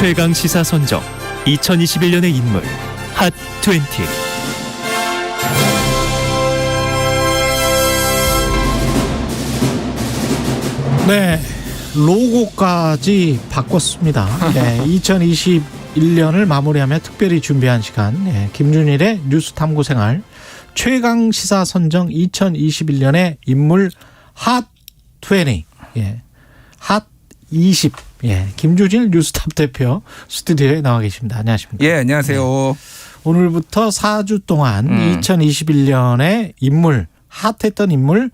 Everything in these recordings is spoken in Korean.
최강 시사 선정 2021년의 인물 핫 20. 네, 로고까지 바꿨습니다. 네, 2021년을 마무리하며 특별히 준비한 시간, 네, 김준일의 뉴스 탐구 생활 최강 시사 선정 2021년의 인물 핫 20, 예, 핫 20, 예, 김준일 뉴스탑 대표 스튜디오에 나와 계십니다. 안녕하십니까? 예, 안녕하세요. 네, 오늘부터 4주 동안 2021년의 인물, 핫했던 인물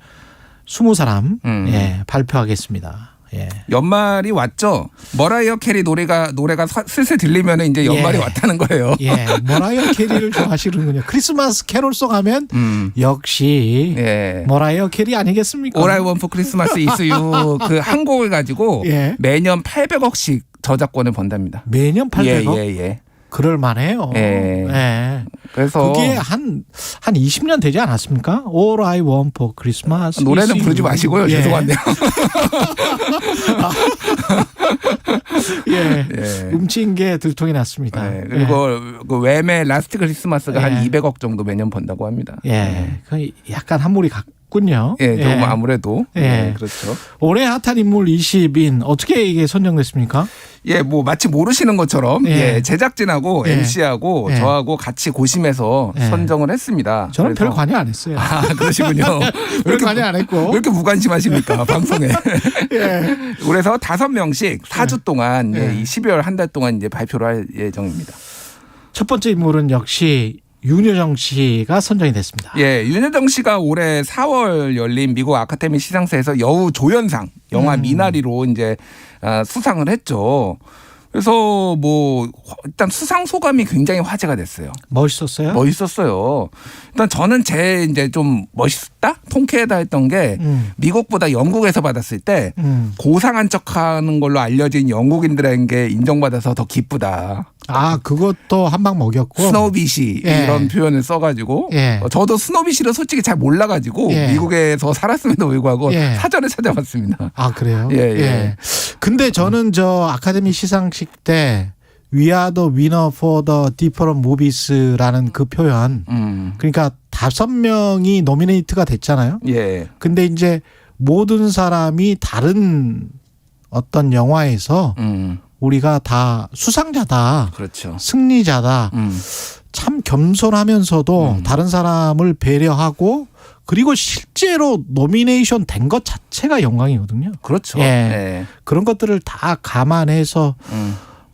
20사람 예, 발표하겠습니다. 예. 연말이 왔죠. 머라이어 캐리 노래가 슬슬 들리면 이제 연말이 예. 왔다는 거예요. 예, 머라이어 캐리를 좋아하시는군요. 크리스마스 캐롤송 하면 역시 예. 머라이어 캐리 아니겠습니까? All I Want for Christmas is You 그 한 곡을 가지고 예. 매년 800억씩 저작권을 번답니다. 매년 800억? 예. 그럴 만해요. 예. 예. 그래서 그게 한 20년 되지 않았습니까? All I Want for Christmas. 노래는 부르지 마시고요. 예. 죄송한데요. 예. 예. 음치인 게 들통이 났습니다. 예. 그리고 그 웸의 라스트 크리스마스가 한 예. 200억 정도 매년 번다고 합니다. 예. 그 약간 한물이 같군요. 예, 조금 아무래도 예. 그렇죠. 올해 핫한 인물 20인 어떻게 이게 선정됐습니까? 예, 뭐 마치 모르시는 것처럼 예. 예, 제작진하고 예. MC하고 예. 저하고 같이 고심해서 예. 선정을 했습니다. 저는 그래서- 별 관여 안 했어요. 아, 그러시군요. 별 관여 안 했고. 왜 이렇게 무관심하십니까 방송에? 예. 그래서 5명씩 4주 동안 예. 이 12월 한 달 동안 이제 발표를 할 예정입니다. 첫 번째 인물은 역시 윤여정 씨가 선정이 됐습니다. 예, 윤여정 씨가 올해 4월 열린 미국 아카데미 시상식에서 여우 조연상 영화 미나리로 이제 수상을 했죠. 그래서 뭐 일단 수상 소감이 굉장히 화제가 됐어요. 멋있었어요? 멋있었어요. 일단 저는 제 이제 좀 멋있다, 통쾌하다 했던 게 미국보다 영국에서 받았을 때 고상한 척하는 걸로 알려진 영국인들에게 인정받아서 더 기쁘다. 아, 그것도 한 방 먹였고. 스노비시 예. 이런 표현을 써가지고 예. 저도 스노비시를 솔직히 잘 몰라가지고 예. 미국에서 살았음에도 불구하고 예. 사전을 찾아봤습니다. 아, 그래요? 예. 근데 저는 저 아카데미 시상식 때 We are the winner for the different movies라는 그 표현. 그러니까 5명이 노미네이트가 됐잖아요. 예. 근데 이제 모든 사람이 다른 어떤 영화에서 우리가 다 수상자다. 그렇죠. 승리자다. 참 겸손하면서도 다른 사람을 배려하고 그리고 실제로 노미네이션 된 것 자체가 영광이거든요. 그렇죠. 예. 예. 그런 것들을 다 감안해서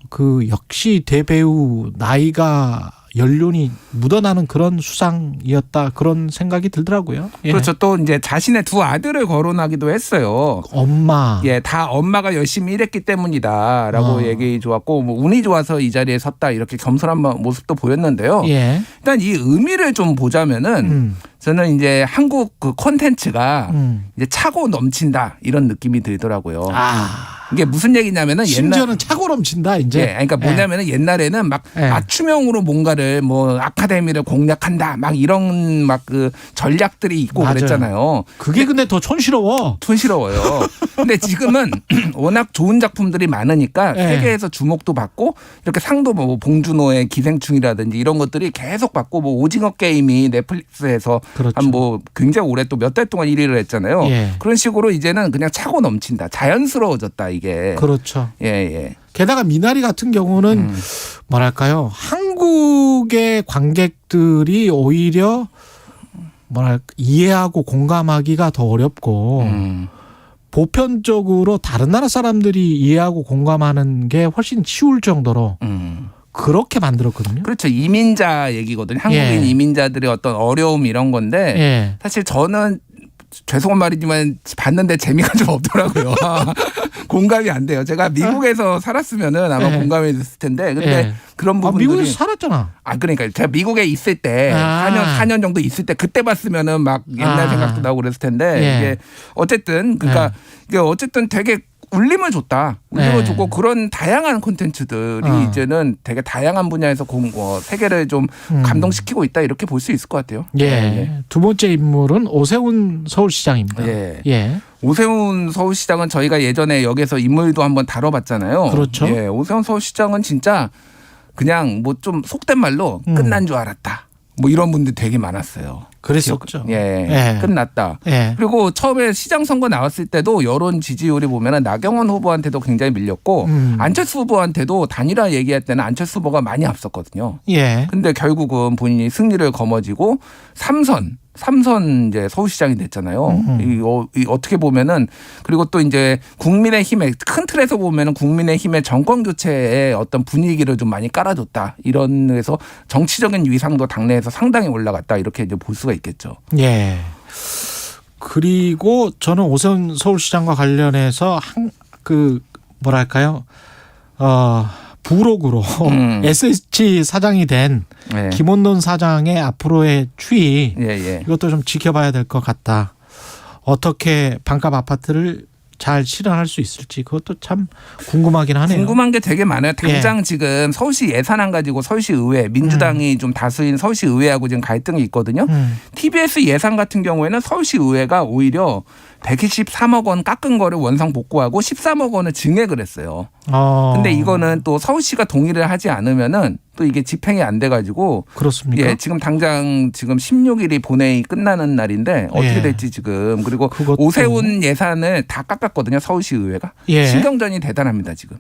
그 역시 대배우 나이가 연륜이 묻어나는 그런 수상이었다 그런 생각이 들더라고요. 예. 그렇죠. 또 이제 자신의 두 아들을 거론하기도 했어요. 엄마. 예, 다 엄마가 열심히 일했기 때문이다라고 얘기 좋았고 뭐 운이 좋아서 이 자리에 섰다 이렇게 겸손한 모습도 보였는데요. 예. 일단 이 의미를 좀 보자면은 저는 이제 한국 그 콘텐츠가 이제 차고 넘친다 이런 느낌이 들더라고요. 아. 이게 무슨 얘기냐면은 심지어는 차고 넘친다 이제. 예, 그러니까 뭐냐면은 옛날에는 막 예. 맞춤형으로 뭔가를 뭐 아카데미를 공략한다 막 이런 막 그 전략들이 있고 맞아요. 그랬잖아요. 그게 근데 더 촌스러워. 촌스러워요. 근데 지금은 워낙 좋은 작품들이 많으니까 예. 세계에서 주목도 받고 이렇게 상도 뭐 봉준호의 기생충이라든지 이런 것들이 계속 받고 뭐 오징어 게임이 넷플릭스에서 그렇죠. 한 뭐 굉장히 오래 또 몇 달 동안 1위를 했잖아요. 예. 그런 식으로 이제는 그냥 차고 넘친다. 자연스러워졌다 이게. 그렇죠. 예. 게다가 미나리 같은 경우는 뭐랄까요. 한국의 관객들이 오히려 뭐랄까 이해하고 공감하기가 더 어렵고 보편적으로 다른 나라 사람들이 이해하고 공감하는 게 훨씬 쉬울 정도로 그렇게 만들었거든요. 그렇죠. 이민자 얘기거든요. 한국인 예. 이민자들의 어떤 어려움 이런 건데 예. 사실 저는 죄송한 말이지만 봤는데 재미가 좀 없더라고요. 공감이 안 돼요. 제가 미국에서 살았으면은 아마 예. 공감이 됐을 텐데 근데 예. 그런 아, 부분들이 미국에서 살았잖아. 그러니까 제가 미국에 있을 때 아. 4년 정도 있을 때 그때 봤으면은 막 옛날 아. 생각도 나고 그랬을 텐데 예. 이게 어쨌든 그러니까 이게 어쨌든 되게 울림을 줬다. 울림을 네. 줬고 그런 다양한 콘텐츠들이 이제는 되게 다양한 분야에서 세계를 좀 감동시키고 있다 이렇게 볼 수 있을 것 같아요. 예. 두 번째 인물은 오세훈 서울시장입니다. 예. 예. 오세훈 서울시장은 저희가 예전에 여기서 인물도 한번 다뤄봤잖아요. 그렇죠. 예, 오세훈 서울시장은 진짜 그냥 뭐 좀 속된 말로 끝난 줄 알았다. 뭐 이런 분들 되게 많았어요. 그랬었죠. 예, 끝났다. 예. 그리고 처음에 시장 선거 나왔을 때도 여론 지지율이 보면은 나경원 후보한테도 굉장히 밀렸고 안철수 후보한테도 단일화 얘기할 때는 안철수 후보가 많이 앞섰거든요. 예. 근데 결국은 본인이 승리를 거머쥐고 삼선 이제 서울시장이 됐잖아요. 이 어떻게 보면은 그리고 또 이제 국민의힘의 큰 틀에서 보면은 국민의힘의 정권 교체의 어떤 분위기를 좀 많이 깔아줬다. 이런 데서 정치적인 위상도 당내에서 상당히 올라갔다. 이렇게 이제 볼 수가 있겠죠. 예. 그리고 저는 오세훈 서울시장과 관련해서 뭐랄까요? 부록으로 SH 사장이 된 네. 김원돈 사장의 앞으로의 추이 예. 이것도 좀 지켜봐야 될 것 같다. 어떻게 반값 아파트를 잘 실현할 수 있을지 그것도 참 궁금하긴 하네요. 궁금한 게 되게 많아요. 당장 지금 서울시 예산안 가지고 서울시 의회 민주당이 좀 다수인 서울시 의회하고 지금 갈등이 있거든요. TBS 예산 같은 경우에는 서울시 의회가 오히려 123억 원 깎은 거를 원상 복구하고 13억 원을 증액을 했어요. 근데 이거는 또 서울시가 동의를 하지 않으면은 또 이게 집행이 안 돼가지고 그렇습니까? 예, 지금 당장 지금 16일이 본회의 끝나는 날인데 어떻게 예. 될지 지금 그리고 그것도. 오세훈 예산을 다 깎았거든요. 서울시 의회가 예. 신경전이 대단합니다 지금.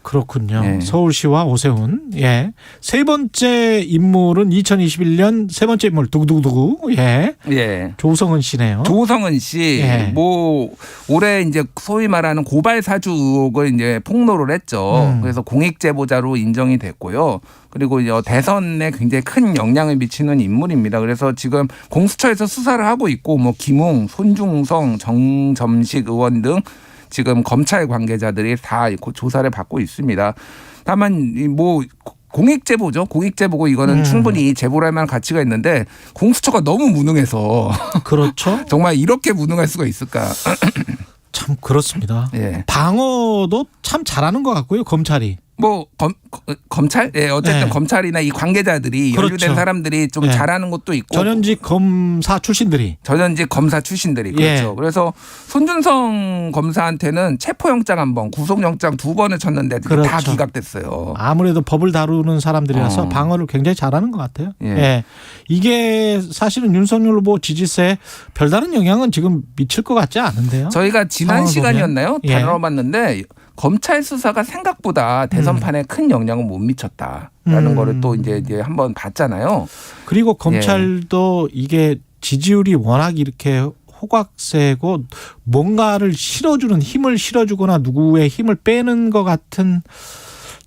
그렇군요. 예. 서울시와 오세훈. 예. 세 번째 인물은 2021년 세 번째 인물 두구두구두구. 예. 예. 조성은 씨네요. 조성은 씨, 예. 뭐 올해 이제 소위 말하는 고발 사주 의혹을 이제 폭로를 했죠. 그래서 공익 제보자로 인정이 됐고요. 그리고 이제 대선에 굉장히 큰 영향을 미치는 인물입니다. 그래서 지금 공수처에서 수사를 하고 있고, 뭐 김웅, 손중성, 정점식 의원 등 지금 검찰 관계자들이 다 조사를 받고 있습니다. 다만 뭐 공익 제보죠. 공익 제보고 이거는 충분히 제보를 할 만한 가치가 있는데 공수처가 너무 무능해서 그렇죠. 정말 이렇게 무능할 수가 있을까? 참 그렇습니다. 예. 방어도 참 잘하는 것 같고요. 검찰이. 뭐 검찰? 예, 어쨌든 네. 검찰이나 이 관계자들이 그렇죠. 연루된 사람들이 좀 네. 잘하는 것도 있고 전현직 검사 출신들이. 전현직 검사 출신들이 그렇죠. 예. 그래서 손준성 검사한테는 체포영장 한 번, 구속영장 2번을 쳤는데 그게 다 그렇죠. 기각됐어요. 아무래도 법을 다루는 사람들이라서 방어를 굉장히 잘하는 것 같아요. 예. 예. 이게 사실은 윤석열 후보 지지세에 별다른 영향은 지금 미칠 것 같지 않은데요. 저희가 지난 상황을 시간이었나요? 보면. 예. 다뤄봤는데 검찰 수사가 생각보다 대선판에 큰 영향을 못 미쳤다라는 거를 또 이제 한번 봤잖아요. 그리고 검찰도 이게 지지율이 워낙 이렇게 호각세고 뭔가를 실어주는 힘을 실어주거나 누구의 힘을 빼는 것 같은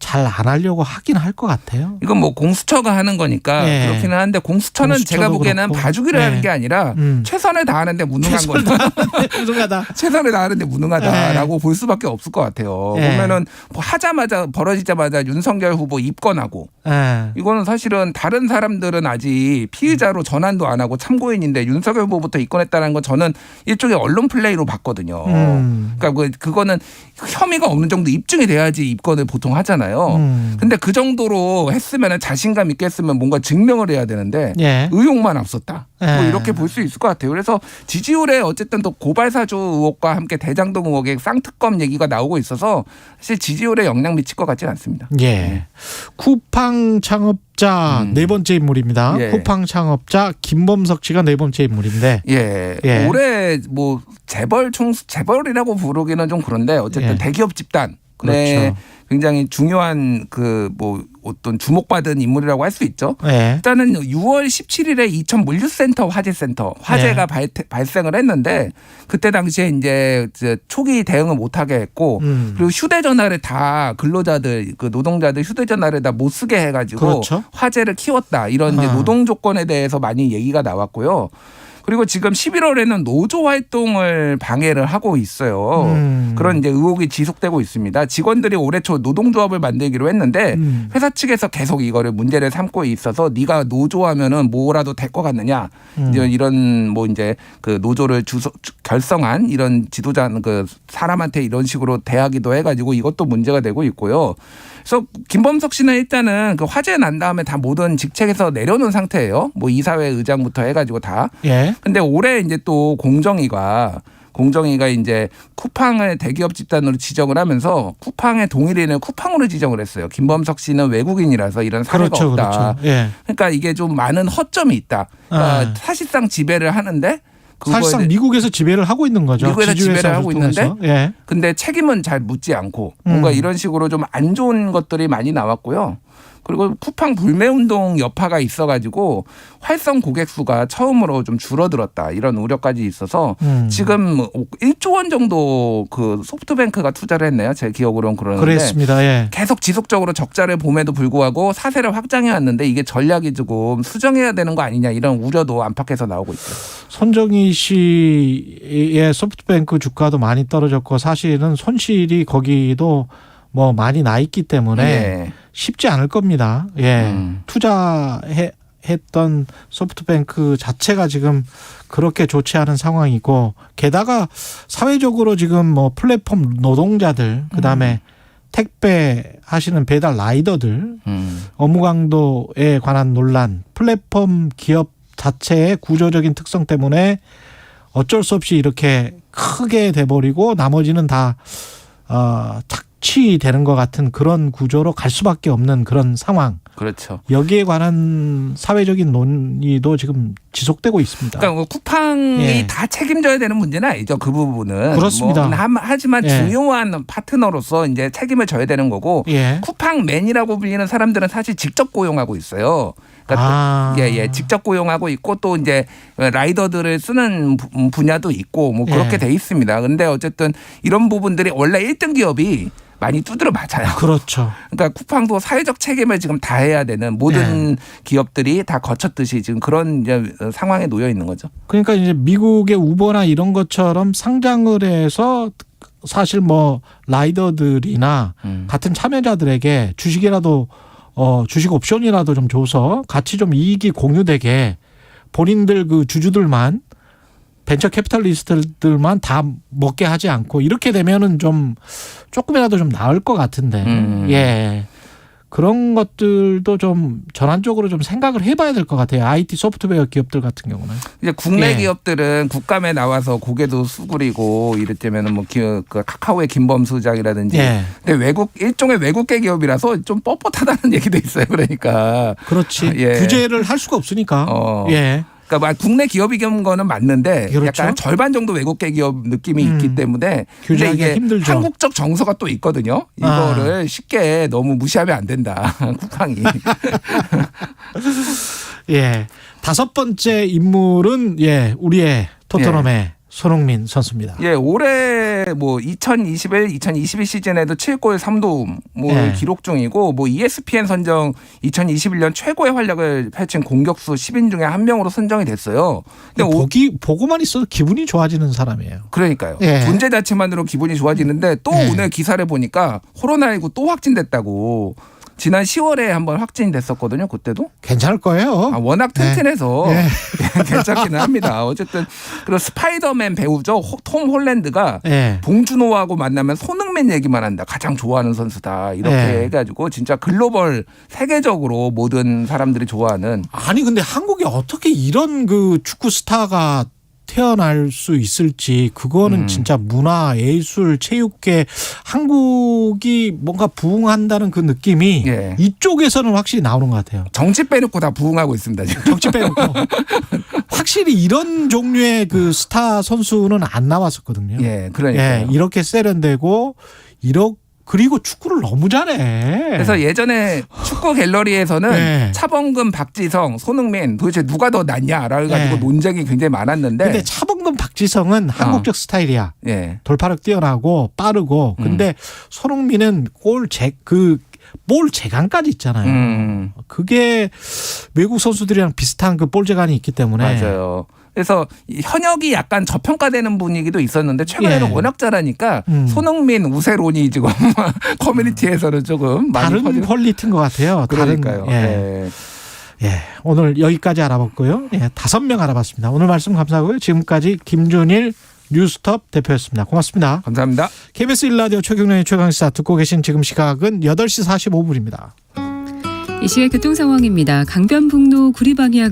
잘 안 하려고 하긴 할 것 같아요. 이건 뭐 공수처가 하는 거니까 예. 그렇기는 한데 공수처는 제가 공수처도 보기에는 그렇고. 봐주기를 예. 하는 게 아니라 최선을 다하는데 무능한 최선을 거죠. 무능하다. 최선을 다하는데 무능하다라고 볼 수밖에 없을 것 같아요. 예. 보면은 뭐 하자마자 벌어지자마자 윤석열 후보 입건하고 예. 이거는 사실은 다른 사람들은 아직 피의자로 전환도 안 하고 참고인인데 윤석열 후보부터 입건했다는 건 저는 일종의 언론 플레이로 봤거든요. 그러니까 그거는 혐의가 어느 정도 입증이 돼야지 입건을 보통 하잖아요. 근데 그 정도로 했으면 자신감 있게 했으면 뭔가 증명을 해야 되는데 예. 의혹만 앞섰다. 뭐 예. 이렇게 볼 수 있을 것 같아요. 그래서 지지율에 어쨌든 또 고발사주 의혹과 함께 대장동 의혹의 쌍특검 얘기가 나오고 있어서 사실 지지율에 영향 미칠 것 같지는 않습니다. 예. 쿠팡 창업자 네 번째 인물입니다. 예. 쿠팡 창업자 김범석 씨가 네 번째 인물인데. 예. 예. 올해 뭐 재벌이라고 부르기는 좀 그런데 어쨌든 예. 대기업 집단 그렇죠. 굉장히 중요한 그 뭐 어떤 주목받은 인물이라고 할 수 있죠. 예. 일단은 6월 17일에 이천 물류센터 화재가 발생을 했는데 그때 당시에 이제 초기 대응을 못하게 했고 그리고 휴대전화를 다 근로자들 그 노동자들 휴대전화를 다 못 쓰게 해가지고 그렇죠. 화재를 키웠다 이런 이제 노동 조건에 대해서 많이 얘기가 나왔고요. 그리고 지금 11월에는 노조 활동을 방해를 하고 있어요. 그런 이제 의혹이 지속되고 있습니다. 직원들이 올해 초 노동조합을 만들기로 했는데 회사 측에서 계속 이거를 문제를 삼고 있어서 네가 노조하면은 뭐라도 될 것 같느냐. 이제 이런 뭐 이제 그 노조를 결성한 이런 지도자 그 사람한테 이런 식으로 대하기도 해가지고 이것도 문제가 되고 있고요. 그래서 김범석 씨는 일단은 그 화재 난 다음에 다 모든 직책에서 내려놓은 상태예요. 뭐 이사회 의장부터 해가지고 다. 예. 근데 올해 이제 또 공정위가 공정위가 이제 쿠팡을 대기업 집단으로 지정을 하면서 쿠팡의 동일인을 쿠팡으로 지정을 했어요. 김범석 씨는 외국인이라서 이런 사례가 그렇죠, 없다. 그렇죠. 예. 그러니까 이게 좀 많은 허점이 있다. 그러니까 사실상 지배를 하는데 사실상 미국에서 지배를 하고 있는 거죠. 미국에서 지배를 하고 있는데 예. 근데 책임은 잘 묻지 않고 뭔가 이런 식으로 좀 안 좋은 것들이 많이 나왔고요. 그리고 쿠팡 불매운동 여파가 있어가지고 활성 고객 수가 처음으로 좀 줄어들었다 이런 우려까지 있어서 지금 1조 원 정도 그 소프트뱅크가 투자를 했네요. 제 기억으로는 그러는데 그랬습니다. 예. 계속 지속적으로 적자를 봄에도 불구하고 사세를 확장해 왔는데 이게 전략이 조금 수정해야 되는 거 아니냐 이런 우려도 안팎에서 나오고 있어요. 손정희 씨의 소프트뱅크 주가도 많이 떨어졌고 사실은 손실이 거기도 뭐 많이 나 있기 때문에 네. 쉽지 않을 겁니다. 예. 투자했던 소프트뱅크 자체가 지금 그렇게 좋지 않은 상황이고 게다가 사회적으로 지금 뭐 플랫폼 노동자들 그다음에 택배 하시는 배달 라이더들 업무 강도에 관한 논란 플랫폼 기업 자체의 구조적인 특성 때문에 어쩔 수 없이 이렇게 크게 돼버리고 나머지는 다 착취되는 것 같은 그런 구조로 갈 수밖에 없는 그런 상황. 그렇죠. 여기에 관한 사회적인 논의도 지금 지속되고 있습니다. 그러니까 뭐 쿠팡이 예. 다 책임져야 되는 문제는 아니죠. 그 부분은. 그렇습니다. 하지만 예. 중요한 파트너로서 이제 책임을 져야 되는 거고 예. 쿠팡맨이라고 불리는 사람들은 사실 직접 고용하고 있어요. 그러니까 직접 고용하고 있고 또 이제 라이더들을 쓰는 분야도 있고 뭐 그렇게 예. 돼 있습니다. 근데 어쨌든 이런 부분들이 원래 1등 기업이 많이 두드려 맞아요. 그렇죠. 그러니까 쿠팡도 사회적 책임을 지금 다해야 되는 모든 기업들이 다 거쳤듯이 지금 그런 이제 상황에 놓여 있는 거죠. 그러니까 이제 미국의 우버나 이런 것처럼 상장을 해서 사실 뭐 라이더들이나 같은 참여자들에게 주식이라도 주식 옵션이라도 좀 줘서 같이 좀 이익이 공유되게 본인들 그 주주들만 벤처 캐피탈리스트들만 다 먹게 하지 않고 이렇게 되면은 좀 조금이라도 좀 나을 것 같은데 예 그런 것들도 좀 전환적으로 좀 생각을 해봐야 될 것 같아요. IT 소프트웨어 기업들 같은 경우는 이제 국내 예. 기업들은 국감에 나와서 고개도 수그리고 이랬다면은 뭐 그 카카오의 김범수 의장이라든지 예. 근데 외국의 외국계 기업이라서 좀 뻣뻣하다는 얘기도 있어요. 그러니까 그렇지 예. 규제를 할 수가 없으니까 예. 그러니까 국내 기업이긴 거는 맞는데 그렇죠. 약간 절반 정도 외국계 기업 느낌이 있기 때문에 근데 규제하기가 이게 힘들죠. 한국적 정서가 또 있거든요. 이거를 쉽게 너무 무시하면 안 된다. 쿠팡이. 예. 다섯 번째 인물은 우리의 토트넘의 손흥민 선수입니다. 예, 올해 뭐 2021, 2022 시즌에도 7골 3도움을 기록 중이고 뭐 ESPN 선정 2021년 최고의 활약을 펼친 공격수 10인 중에 한 명으로 선정이 됐어요. 근데 보고만 있어도 기분이 좋아지는 사람이에요. 그러니까요. 예. 존재 자체만으로 기분이 좋아지는데 또 오늘 기사를 보니까 코로나19 또 확진됐다고. 지난 10월에 한번 확진이 됐었거든요. 그때도. 괜찮을 거예요. 워낙 튼튼해서 괜찮기는 합니다. 어쨌든 그리고 스파이더맨 배우죠. 톰 홀랜드가 봉준호하고 만나면 손흥민 얘기만 한다. 가장 좋아하는 선수다. 이렇게 해가지고 진짜 글로벌 세계적으로 모든 사람들이 좋아하는. 아니 근데 한국에 어떻게 이런 그 축구 스타가 태어날 수 있을지 그거는 진짜 문화, 예술, 체육계 한국이 뭔가 부흥한다는 그 느낌이 이쪽에서는 확실히 나오는 것 같아요. 정치 빼놓고 다 부흥하고 있습니다. 지금. 정치 빼놓고 확실히 이런 종류의 그 스타 선수는 안 나왔었거든요. 예, 그러니까 이렇게 세련되고 그리고 축구를 너무 잘해. 그래서 예전에 축구 갤러리에서는 차범근, 박지성, 손흥민 도대체 누가 더 낫냐라고 가지고 논쟁이 굉장히 많았는데. 근데 차범근, 박지성은 한국적 스타일이야. 돌파력 뛰어나고 빠르고. 근데 손흥민은 볼 재간까지 있잖아요. 그게 외국 선수들이랑 비슷한 그 볼 재간이 있기 때문에. 맞아요. 그래서 현역이 약간 저평가되는 분위기도 있었는데 최근에는 워낙 잘하니까 손흥민, 우세론이 지금 커뮤니티에서는 조금 많이 다른 퀄리티인 것 같아요. 그러니까요. 오늘 여기까지 알아봤고요. 5명 알아봤습니다. 오늘 말씀 감사하고요. 지금까지 김준일 뉴스톱 대표였습니다. 고맙습니다. 감사합니다. KBS 1라디오 최경련의 최강시사 듣고 계신 지금 시각은 8시 45분입니다. 이 시각 교통 상황입니다. 강변북로 구리방향